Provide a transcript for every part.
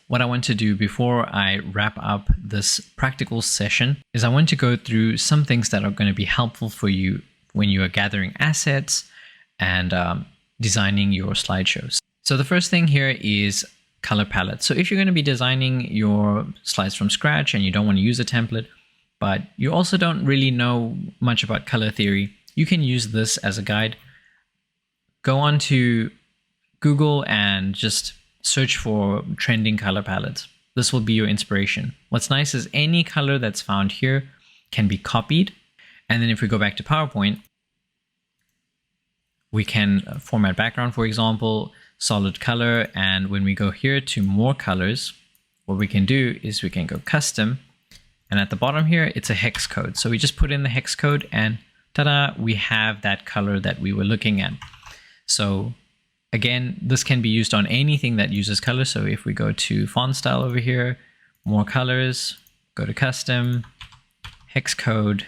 what I want to do before I wrap up this practical session is I want to go through some things that are going to be helpful for you when you are gathering assets and designing your slideshows. So the first thing here is color palette. So if you're going to be designing your slides from scratch and you don't want to use a template, but you also don't really know much about color theory, you can use this as a guide. Go on to Google and just search for trending color palettes. This will be your inspiration. What's nice is any color that's found here can be copied. And then if we go back to PowerPoint, we can format background, for example, solid color. And when we go here to more colors, what we can do is we can go custom. And at the bottom here, it's a hex code. So we just put in the hex code and ta-da, we have that color that we were looking at. So again, this can be used on anything that uses color. So if we go to font style over here, more colors, go to custom, hex code,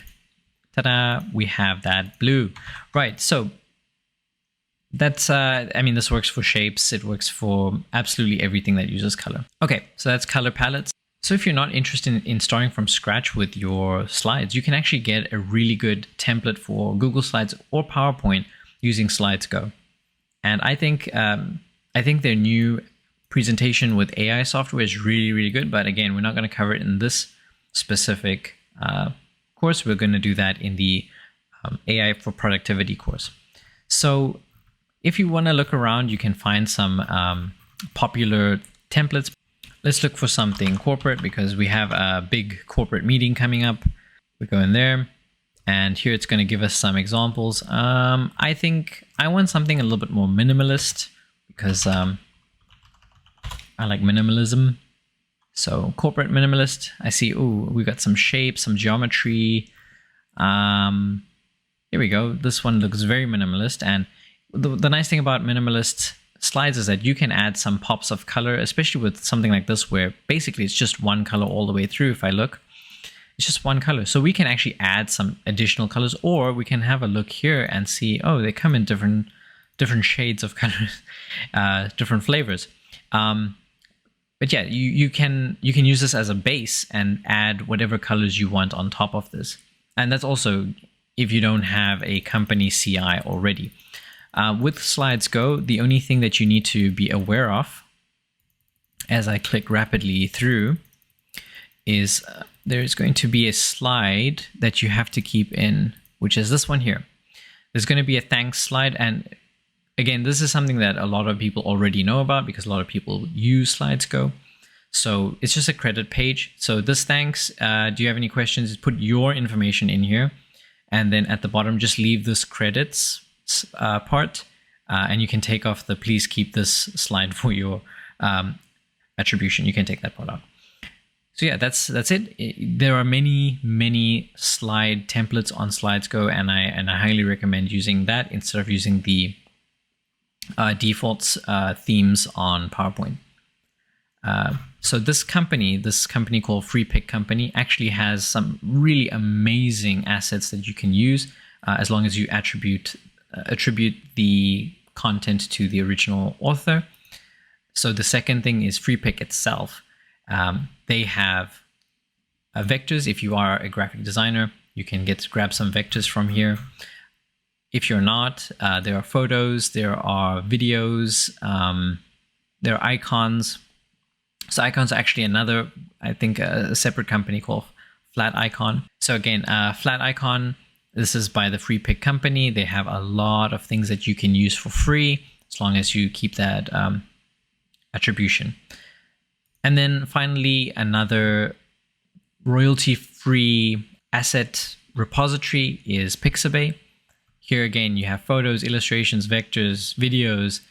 ta-da, we have that blue. Right, so that's, I mean, this works for shapes. It works for absolutely everything that uses color. Okay, so that's color palettes. So if you're not interested in starting from scratch with your slides, you can actually get a really good template for Google Slides or PowerPoint using Slides Go. And I think their new presentation with AI software is really, really good. But again, we're not going to cover it in this specific course. We're going to do that in the AI for Productivity course. So if you want to look around, you can find some popular templates. Let's look for something corporate because we have a big corporate meeting coming up. We go in there. And here it's going to give us some examples. I think I want something a little bit more minimalist because I like minimalism. So corporate minimalist, I see, ooh, we got some shapes, some geometry. Here we go. This one looks very minimalist. And the nice thing about minimalist slides is that you can add some pops of color, especially with something like this where basically it's just one color all the way through. If I look, it's just one color. So we can actually add some additional colors, or we can have a look here and see, oh, they come in different shades of colors, different flavors. But yeah, you can use this as a base and add whatever colors you want on top of this. And that's also if you don't have a company CI already. With Slides Go, the only thing that you need to be aware of as I click rapidly through is there's going to be a slide that you have to keep in, which is this one here. There's going to be a thanks slide. And again, this is something that a lot of people already know about because a lot of people use Slides Go. So it's just a credit page. So this thanks, do you have any questions? Put your information in here. And then at the bottom, just leave this credits part. And you can take off the please keep this slide for your attribution. You can take that part out. So yeah, that's it. There are many slide templates on Slides Go, and I highly recommend using that instead of using the default themes on PowerPoint. So this company called Freepik Company actually has some really amazing assets that you can use as long as you attribute the content to the original author. So the second thing is Freepik itself. They have vectors. If you are a graphic designer, you can grab some vectors from here. If you're not, there are photos, there are videos, there are icons. So icons are actually another, I think, a separate company called Flat Icon. So again, Flat Icon, this is by the Freepik Company. They have a lot of things that you can use for free as long as you keep that attribution. And then finally, another royalty-free asset repository is Pixabay. Here again, you have photos, illustrations, vectors, videos,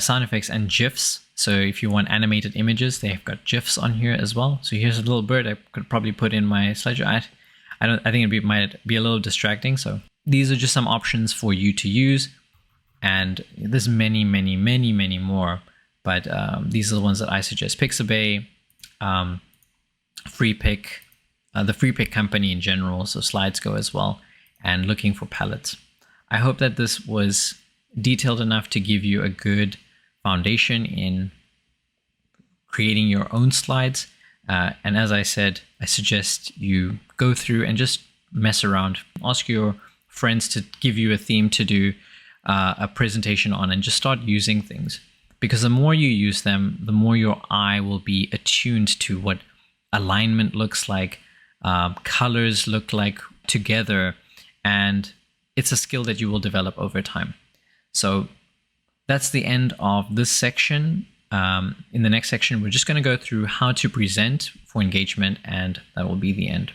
sound effects, and GIFs. So if you want animated images, they've got GIFs on here as well. So here's a little bird I could probably put in my slideshow. I think it might be a little distracting. So these are just some options for you to use. And there's many more. But these are the ones that I suggest. Pixabay, Freepik, the Freepik Company in general, so Slides Go as well, and looking for palettes. I hope that this was detailed enough to give you a good foundation in creating your own slides. And as I said, I suggest you go through and just mess around. Ask your friends to give you a theme to do a presentation on, and just start using things. Because the more you use them, the more your eye will be attuned to what alignment looks like, colors look like together, and it's a skill that you will develop over time. So that's the end of this section. In the next section, we're just going to go through how to present for engagement, and that will be the end.